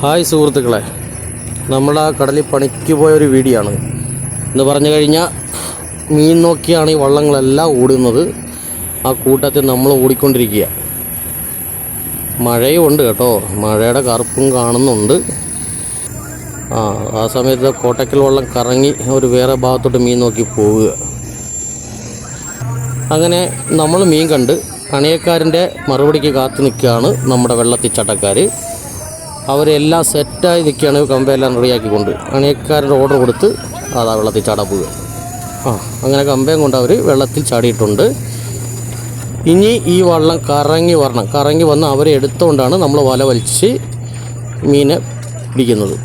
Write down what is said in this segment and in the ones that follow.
Hi സുഹൃത്തുക്കളെ, നമ്മൾ ആ കടലിൽ പണിക്ക് പോയൊരു വീഡിയോ ആണ് എന്ന് പറഞ്ഞു കഴിഞ്ഞാൽ, മീൻ നോക്കിയാണ് ഈ വള്ളങ്ങളെല്ലാം ഓടുന്നത്. ആ കൂട്ടത്തിൽ നമ്മൾ ഓടിക്കൊണ്ടിരിക്കുക. മഴയും ഉണ്ട് കേട്ടോ, മഴയുടെ കറുപ്പും കാണുന്നുണ്ട്. ആ സമയത്ത് കോട്ടക്കൽ വള്ളം കറങ്ങി ഒരു വേറെ ഭാഗത്തോട്ട് മീൻ നോക്കി പോവുക. അങ്ങനെ നമ്മൾ മീൻ കണ്ട് അണിയക്കാരൻ്റെ മറുപടിക്ക് കാത്തു നിൽക്കുകയാണ് നമ്മുടെ വെള്ളത്തിൽ ചട്ടക്കാർ. അവരെല്ലാം സെറ്റായി നിൽക്കുകയാണ്, കമ്പയെല്ലാം റെഡിയാക്കിക്കൊണ്ട്. അണിയക്കാരൻ്റെ ഓർഡർ കൊടുത്ത് അതാ വെള്ളത്തിൽ ചാടാൻ പോവുക. അങ്ങനെ കമ്പയും കൊണ്ട് അവർ വെള്ളത്തിൽ ചാടിയിട്ടുണ്ട്. ഇനി ഈ വള്ളം കറങ്ങി വരണം. കറങ്ങി വന്ന് അവരെ എടുത്തുകൊണ്ടാണ് നമ്മൾ വല വലിച്ച് മീനെ പിടിക്കുന്നത്.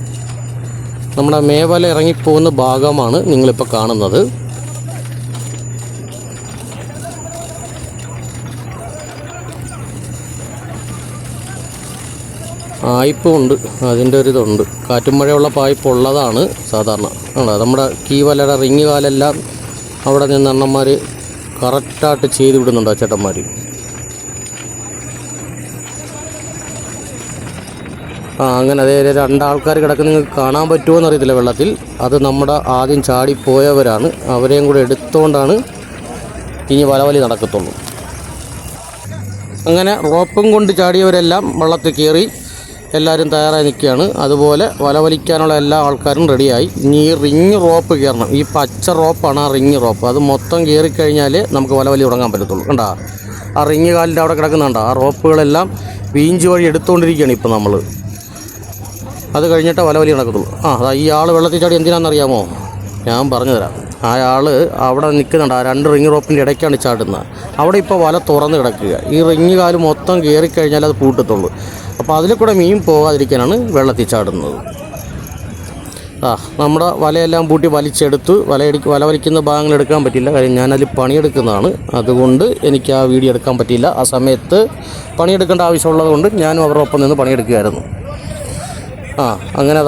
നമ്മുടെ മേവല ഇറങ്ങിപ്പോകുന്ന ഭാഗമാണ് നിങ്ങളിപ്പോൾ കാണുന്നത്. പായ്പും ഉണ്ട്, അതിൻ്റെ ഒരു ഇതുണ്ട്. കാറ്റും മഴയുള്ള പായ്പ് ഉള്ളതാണ് സാധാരണ. നമ്മുടെ കീ വലയുടെ റിങ് കാലെല്ലാം അവിടെ നിന്ന് അണ്ണന്മാർ കറക്റ്റായിട്ട് ചെയ്ത് വിടുന്നുണ്ട്. ആ ചേട്ടന്മാർ അങ്ങനെ അതേ രണ്ടാൾക്കാർ കിടക്കുന്ന നിങ്ങൾക്ക് കാണാൻ പറ്റുമോ എന്നറിയത്തില്ല വെള്ളത്തിൽ. അത് നമ്മുടെ ആദ്യം ചാടിപ്പോയവരാണ്. അവരെയും കൂടെ എടുത്തുകൊണ്ടാണ് ഇനി വലവലി നടക്കത്തുള്ളൂ. അങ്ങനെ റോപ്പും കൊണ്ട് ചാടിയവരെല്ലാം വള്ളത്തിൽ കയറി എല്ലാവരും തയ്യാറായി നിൽക്കുകയാണ്. അതുപോലെ വല വലിക്കാനുള്ള എല്ലാ ആൾക്കാരും റെഡിയായി. ഇനി ഈ റിങ് റോപ്പ് കയറണം. ഈ പച്ച റോപ്പാണ് ആ റിങ് റോപ്പ്. അത് മൊത്തം കയറിക്കഴിഞ്ഞാലേ നമുക്ക് വലവലി തുടങ്ങാൻ പറ്റത്തുള്ളൂ. കണ്ടാ ആ റിങ് കാലിൻ്റെ അവിടെ കിടക്കുന്നുണ്ട്. ആ റോപ്പുകളെല്ലാം വീഞ്ച് വഴി എടുത്തുകൊണ്ടിരിക്കുകയാണ് ഇപ്പോൾ നമ്മൾ. അത് കഴിഞ്ഞിട്ട് വലവലി നടക്കത്തുള്ളൂ. ഈ ആൾ വെള്ളത്തിൽ ചാടി എന്തിനാണെന്നറിയാമോ? ഞാൻ പറഞ്ഞുതരാം. ആ ആൾ അവിടെ നിൽക്കുന്നുണ്ട്. ആ രണ്ട് റിങ് റോപ്പിൻ്റെ ഇടയ്ക്കാണ് ചാടുന്നത്. അവിടെ ഇപ്പോൾ വല തുറന്ന് കിടക്കുക. ഈ റിങ് കാല് മൊത്തം കയറിക്കഴിഞ്ഞാൽ അത് പൂട്ടത്തുള്ളൂ. അപ്പോൾ അതിൽ കൂടെ മീൻ പോകാതിരിക്കാനാണ് വെള്ളത്തിൽ ചാടുന്നത്. നമ്മുടെ വലയെല്ലാം പൂട്ടി വലിച്ചെടുത്ത് വല വലിക്കുന്ന ഭാഗങ്ങൾ എടുക്കാൻ പറ്റില്ല. കാര്യം ഞാനതിൽ പണിയെടുക്കുന്നതാണ്. അതുകൊണ്ട് എനിക്ക് ആ വീഡിയോ എടുക്കാൻ പറ്റിയില്ല. ആ സമയത്ത് പണിയെടുക്കേണ്ട ആവശ്യമുള്ളത് കൊണ്ട് ഞാനും അവരുടെ ഒപ്പം നിന്ന് പണിയെടുക്കുകയായിരുന്നു. അങ്ങനെ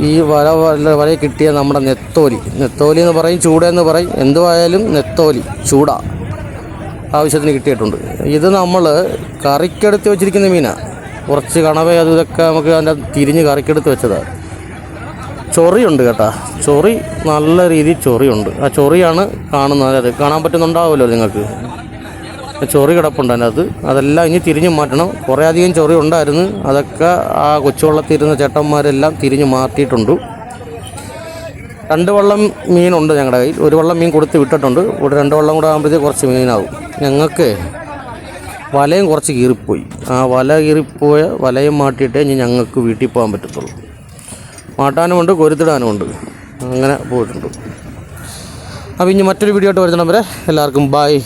ഈ വല കിട്ടിയ നമ്മുടെ നെത്തോലി എന്ന് പറയും, ചൂടെന്ന് പറയും, എന്തുവായാലും നെത്തോലി ചൂട ആവശ്യത്തിന് കിട്ടിയിട്ടുണ്ട്. ഇത് നമ്മൾ കറിക്കെടുത്ത് വെച്ചിരിക്കുന്ന മീനാണ്. കുറച്ച് കണവ ഇതൊക്കെ നമുക്ക് അതിൻ്റെ തിരിഞ്ഞ് കറിക്കെടുത്ത് വെച്ചതാണ്. ചൊറിയുണ്ട് കേട്ടോ, ചൊറി നല്ല രീതിയിൽ ചൊറിയുണ്ട്. ആ ചൊറിയാണ് കാണുന്നത്. അത് കാണാൻ പറ്റുന്നുണ്ടാവുമല്ലോ നിങ്ങൾക്ക്. ചൊറി കിടപ്പുണ്ട് അതിനകത്ത്. അതെല്ലാം ഇനി തിരിഞ്ഞ് മാറ്റണം. കുറേ അധികം ചൊറി ഉണ്ടായിരുന്നു. അതൊക്കെ ആ കൊച്ചുവള്ളത്തിരുന്ന ചേട്ടന്മാരെല്ലാം തിരിഞ്ഞ് മാറ്റിയിട്ടുണ്ട്. 2 വള്ളം മീനുണ്ട് ഞങ്ങളുടെ കയ്യിൽ. 1 വള്ളം മീൻ കൊടുത്ത് വിട്ടിട്ടുണ്ട്. 2 വള്ളം കൂടെ ആകുമ്പോഴത്തേക്ക് കുറച്ച് മീനാവും. ഞങ്ങൾക്ക് വലയും കുറച്ച് കീറിപ്പോയി. ആ വല കീറിപ്പോയ വലയും മാറ്റിയിട്ടേ ഇനി ഞങ്ങൾക്ക് വീട്ടിൽ പോകാൻ പറ്റത്തുള്ളൂ. മാട്ടാനുമുണ്ട്, കൊരുത്തിടാനുമുണ്ട്. അങ്ങനെ പോയിട്ടുണ്ട്. അപ്പോൾ ഇനി മറ്റൊരു വീഡിയോ ആയിട്ട് വരുന്നിടം വരെ എല്ലാവർക്കും ബായ്.